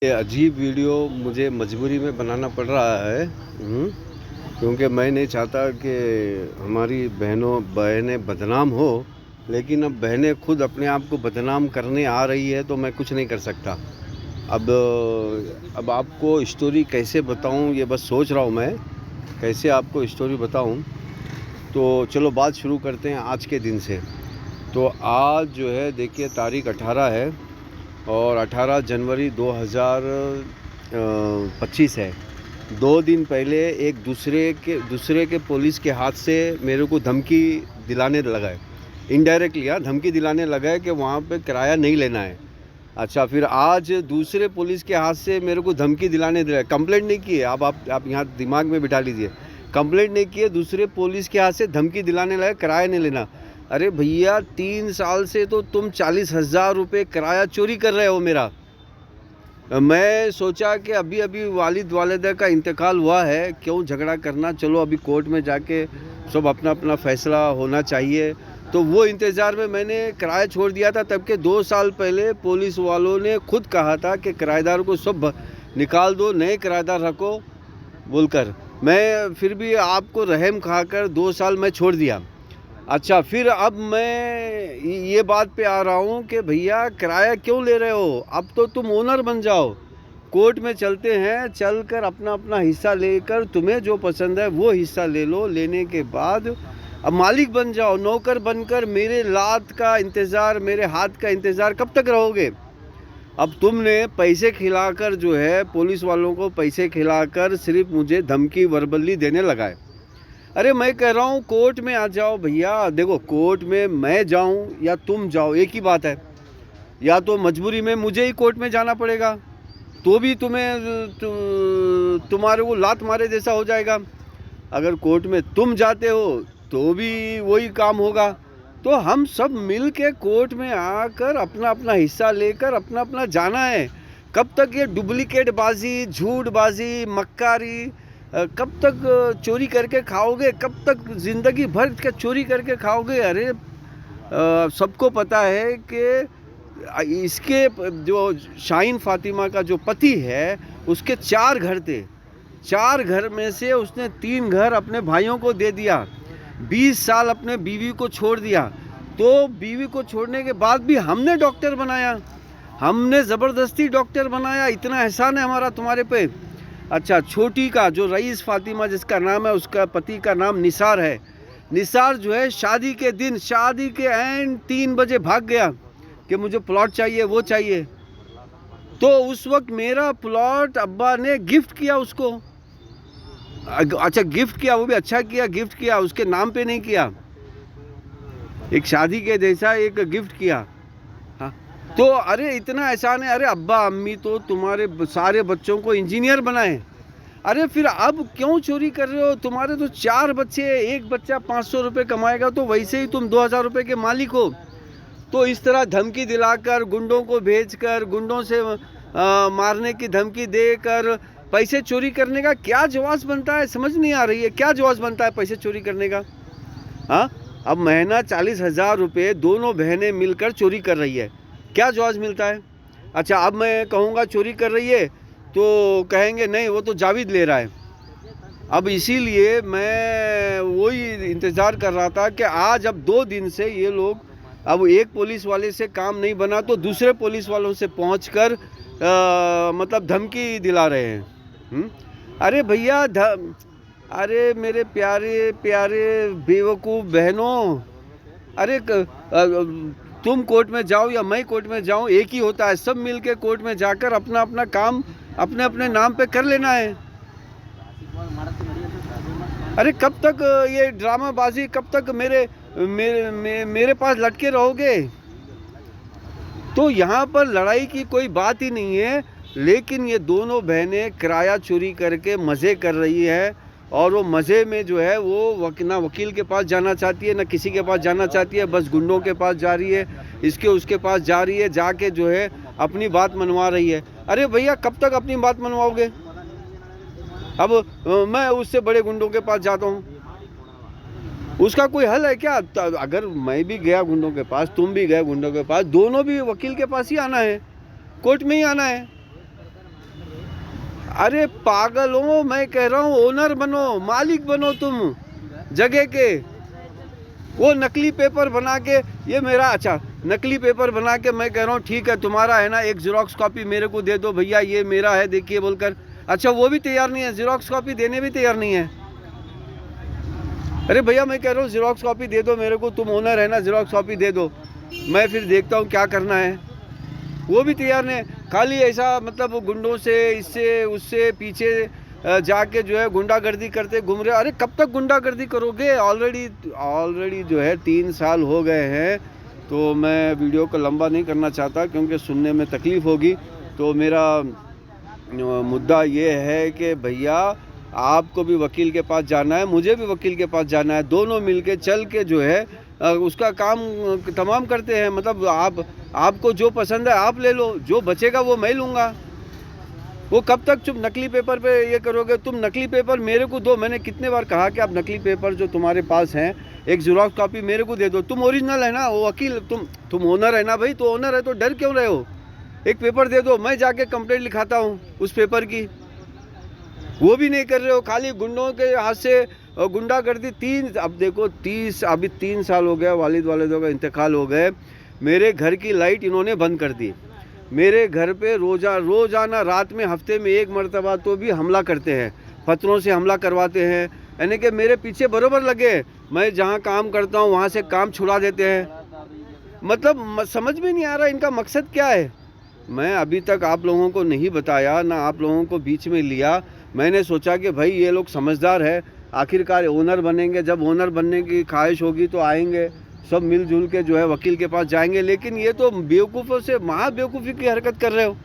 ये अजीब वीडियो मुझे मजबूरी में बनाना पड़ रहा है। क्योंकि मैं नहीं चाहता कि हमारी बहनें बदनाम हो, लेकिन अब बहनें खुद अपने आप को बदनाम करने आ रही है तो मैं कुछ नहीं कर सकता। अब आपको स्टोरी कैसे बताऊं, ये बस सोच रहा हूं मैं कैसे आपको स्टोरी बताऊं। तो चलो बात शुरू करते हैं आज के दिन से। तो आज जो है देखिए तारीख 18 है और 18 जनवरी 2025 है। 2 दिन पहले एक दूसरे के पुलिस के हाथ से मेरे को धमकी दिलाने लगा है, इनडायरेक्टली धमकी दिलाने लगा है कि वहाँ पे किराया नहीं लेना है। अच्छा, फिर आज दूसरे पुलिस के हाथ से मेरे को धमकी दिलाने दे रहा है। कंप्लेंट नहीं की है, अब आप यहाँ दिमाग में बिठा लीजिए। कंप्लेंट नहीं की है, दूसरे पुलिस के हाथ से धमकी दिलाने लगा किराया नहीं लेना। अरे भैया, 3 साल से तो तुम 40,000 रुपये किराया चोरी कर रहे हो मेरा। मैं सोचा कि अभी वालिदा का इंतकाल हुआ है, क्यों झगड़ा करना, चलो अभी कोर्ट में जाके सब अपना अपना फैसला होना चाहिए। तो वो इंतज़ार में मैंने किराया छोड़ दिया था। तब के 2 साल पहले पुलिस वालों ने खुद कहा था कि किराएदार को सब निकाल दो, नए किराएदार रखो बोलकर। मैं फिर भी आपको रहम खाकर 2 साल मैं छोड़ दिया। अच्छा, फिर अब मैं ये बात पे आ रहा हूँ कि भैया किराया क्यों ले रहे हो, अब तो तुम ओनर बन जाओ। कोर्ट में चलते हैं, चलकर अपना अपना हिस्सा लेकर तुम्हें जो पसंद है वो हिस्सा ले लो। लेने के बाद अब मालिक बन जाओ। नौकर बनकर मेरे लात का इंतज़ार, मेरे हाथ का इंतज़ार कब तक रहोगे। अब तुमने पैसे खिलाकर जो है, पुलिस वालों को पैसे खिलाकर सिर्फ मुझे धमकी वर्बली देने लगा है। अरे मैं कह रहा हूँ कोर्ट में आ जाओ भैया। देखो, कोर्ट में मैं जाऊँ या तुम जाओ एक ही बात है। या तो मजबूरी में मुझे ही कोर्ट में जाना पड़ेगा, तो भी तुम्हारे को लात मारे जैसा हो जाएगा। अगर कोर्ट में तुम जाते हो तो भी वही काम होगा। तो हम सब मिल के कोर्ट में आकर अपना अपना हिस्सा लेकर अपना अपना जाना है। कब तक ये डुप्लीकेट बाजी, झूठबाजी, मक्कारी कब तक चोरी करके खाओगे, कब तक ज़िंदगी भर का चोरी करके खाओगे। अरे सबको पता है कि इसके जो शाहीन फातिमा का जो पति है, उसके 4 घर थे। 4 घर में से उसने 3 घर अपने भाइयों को दे दिया। 20 साल अपने बीवी को छोड़ दिया। तो बीवी को छोड़ने के बाद भी हमने डॉक्टर बनाया, हमने ज़बरदस्ती डॉक्टर बनाया। इतना एहसान है हमारा तुम्हारे पे। अच्छा, छोटी का जो रईस फातिमा जिसका नाम है, उसका पति का नाम निसार है। निसार जो है शादी के दिन, शादी के एंड 3 बजे भाग गया कि मुझे प्लॉट चाहिए, वो चाहिए। तो उस वक्त मेरा प्लॉट अब्बा ने गिफ्ट किया उसको। अच्छा, गिफ्ट किया, वो भी अच्छा किया, गिफ्ट किया, उसके नाम पे नहीं किया, एक शादी के जैसा एक गिफ्ट किया। हाँ, तो अरे इतना एहसान है। अरे अब्बा अम्मी तो तुम्हारे सारे बच्चों को इंजीनियर बनाए। अरे फिर अब क्यों चोरी कर रहे हो। तुम्हारे तो 4 बच्चे, एक बच्चा 500 रुपये कमाएगा तो वैसे ही तुम 2000 रुपये के मालिक हो। तो इस तरह धमकी दिलाकर, गुंडों को भेजकर, गुंडों से मारने की धमकी देकर पैसे चोरी करने का क्या जवाब बनता है, समझ नहीं आ रही है। क्या जवाब बनता है पैसे चोरी करने का। हाँ, अब महीना 40,000 रुपये दोनों बहनें मिलकर चोरी कर रही है, क्या जवाब मिलता है। अच्छा, अब मैं कहूँगा चोरी कर रही है तो कहेंगे नहीं वो तो जावेद ले रहा है। अब इसीलिए मैं वही इंतज़ार कर रहा था कि आज अब 2 दिन से ये लोग, अब एक पुलिस वाले से काम नहीं बना तो दूसरे पुलिस वालों से पहुंचकर मतलब धमकी दिला रहे हैं। अरे भैया, अरे मेरे प्यारे प्यारे बेवकूफ़ बहनों, अरे तुम कोर्ट में जाओ या मैं कोर्ट में जाऊं, एक ही होता है। सब मिल के कोर्ट में जाकर अपना अपना काम अपने अपने नाम पे कर लेना है। अरे कब तक ये ड्रामाबाजी, कब तक मेरे पास लटके रहोगे। तो यहाँ पर लड़ाई की कोई बात ही नहीं है, लेकिन ये दोनों बहनें किराया चोरी करके मज़े कर रही है। और वो मज़े में जो है वो ना वकील के पास जाना चाहती है, ना किसी के पास जाना चाहती है, बस गुंडों के पास जा रही है, इसके उसके पास जा रही है, जाके जो है अपनी बात मनवा रही है। अरे भैया, कब तक अपनी बात मनवाओगे। अब मैं उससे बड़े गुंडों के पास जाता हूँ, उसका कोई हल है क्या। अगर मैं भी गया गुंडों के पास, तुम भी गए गुंडों के पास, दोनों भी वकील के पास ही आना है, कोर्ट में ही आना है। अरे पागल हो, मैं कह रहा हूँ ओनर बनो, मालिक बनो तुम जगह के। वो नकली पेपर बना के, ये मेरा, अच्छा नकली पेपर बना के मैं कह रहा हूँ ठीक है तुम्हारा है ना, एक ज़ेरॉक्स कॉपी मेरे को दे दो भैया, ये मेरा है देखिए बोलकर। अच्छा वो भी तैयार नहीं है, ज़ेरॉक्स कॉपी देने भी तैयार नहीं है। अरे भैया मैं कह रहा हूँ ज़ेरॉक्स कॉपी दे दो मेरे को, तुम ओनर है ना, ज़ेरॉक्स कॉपी दे दो, मैं फिर देखता हूँ क्या करना है। वो भी तैयार नहीं, खाली ऐसा मतलब गुंडों से इससे उससे पीछे जाके जो है गुंडागर्दी करते घूम रहे। अरे कब तक गुंडागर्दी करोगे? ऑलरेडी जो है 3 साल हो गए हैं। तो मैं वीडियो को लंबा नहीं करना चाहता क्योंकि सुनने में तकलीफ़ होगी। तो मेरा मुद्दा ये है कि भैया आपको भी वकील के पास जाना है, मुझे भी वकील के पास जाना है, दोनों मिलके चल के जो है उसका काम तमाम करते हैं। मतलब आपको जो पसंद है आप ले लो, जो बचेगा वो मैं लूँगा। वो कब तक चुप नकली पेपर पे ये करोगे? तुम नकली पेपर मेरे को दो, मैंने कितने बार कहा कि आप नकली पेपर जो तुम्हारे पास हैं एक ज़ेरॉक्स कॉपी मेरे को दे दो। तुम ओरिजिनल है ना, वो वकील तुम ओनर है ना भाई, तो ओनर है तो डर क्यों रहे हो? एक पेपर दे दो, मैं जाके कंप्लेंट लिखाता हूँ उस पेपर की। वो भी नहीं कर रहे हो, खाली गुंडों के हाथ से गुंडागर्दी। अब देखो 3 साल हो गया, वालिदों का इंतकाल हो गए। मेरे घर की लाइट इन्होंने बंद कर दी। मेरे घर पे रोज़ाना रात में हफ्ते में 1 मरतबा तो भी हमला करते हैं, पत्थरों से हमला करवाते हैं। यानी कि मेरे पीछे बरोबर लगे, मैं जहाँ काम करता हूँ वहाँ से काम छुड़ा देते हैं। मतलब समझ में नहीं आ रहा इनका मकसद क्या है। मैं अभी तक आप लोगों को नहीं बताया, ना आप लोगों को बीच में लिया। मैंने सोचा कि भाई ये लोग समझदार है, आखिरकार ओनर बनेंगे, जब ओनर बनने की ख्वाहिश होगी तो आएंगे, सब मिलजुल के जो है वकील के पास जाएंगे। लेकिन ये तो बेवकूफ़ों से महा बेवकूफ़ी की हरकत कर रहे हो।